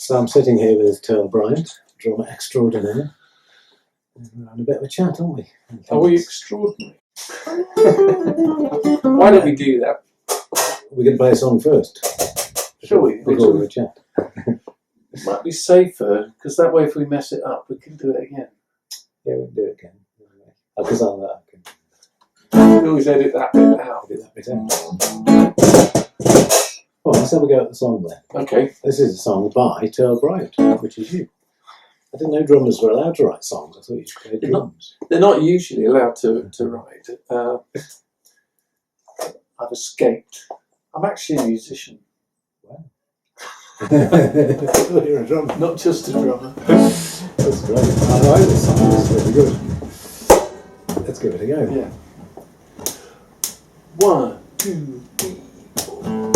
So I'm sitting here with Terl Bryant, drummer extraordinaire. And we're having a bit of a chat, aren't we? Are we extraordinary? Why don't we do that? We're going to play a song first. Shall we? Before we chat. It might be safer, because that way if we mess it up, we can do it again. Yeah, we can do it again. Because I can. We can always edit that bit out. Edit that bit out. Well, let's have a go at the song then. Okay. This is a song by Terl Bryant, which is you. I didn't know drummers were allowed to write songs. I thought you played drums. They're not usually allowed to write. I've escaped. I'm actually a musician. Wow. You're a drummer. Not just a drummer. That's great. I like this song. It's really good. Let's give it a go. Yeah. 1, 2, 3, 4.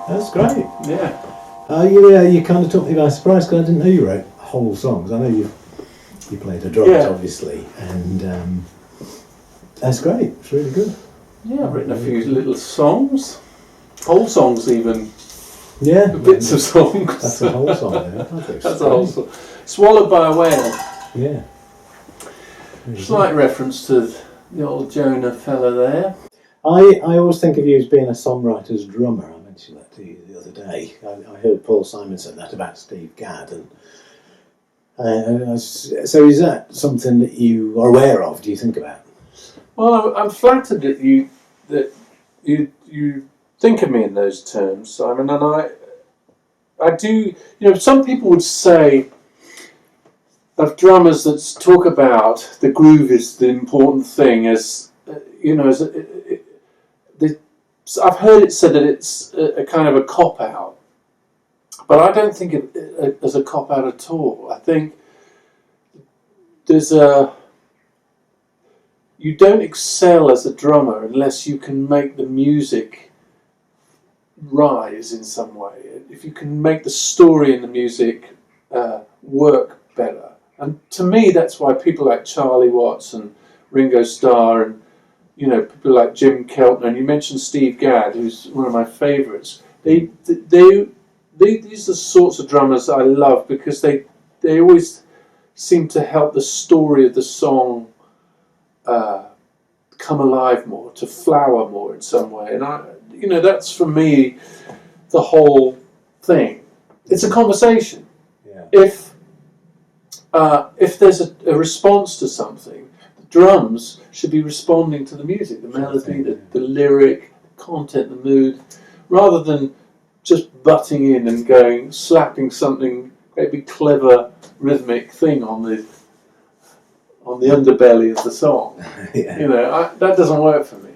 That's great. Yeah. You kind of took me by surprise because I didn't know you wrote whole songs. I know you played the drums, obviously, and that's great. It's really good. Yeah, I've written a few little songs, whole songs even. Yeah, bits of songs. That's a whole song. That's a whole song. Swallowed by a Whale. Yeah. Really Slight reference to the old Jonah fella there. I always think of you as being a songwriter's drummer. I mentioned that to you the other day. I heard Paul Simon say that about Steve Gadd, and so is that something that you are aware of? Do you think about? Well, I'm flattered that you think of me in those terms, Simon, and I do. You know, some people would say of drummers that talk about the groove is the important thing, as I've heard it said that it's a kind of a cop-out, but I don't think it as a cop-out at all. I think you don't excel as a drummer unless you can make the music rise in some way. If you can make the story and the music work better, And to me, that's why people like Charlie Watts and Ringo Starr and, you know, people like Jim Keltner, and you mentioned Steve Gadd, who's one of my favourites. These are the sorts of drummers I love, because they always seem to help the story of the song come alive more, to flower more in some way. And that's for me the whole thing. It's a conversation. Yeah. If there's a response to something, the drums should be responding to the music, the melody, the lyric, the content, the mood, rather than just butting in and slapping something, a big clever rhythmic thing on the underbelly of the song. Yeah. That doesn't work for me.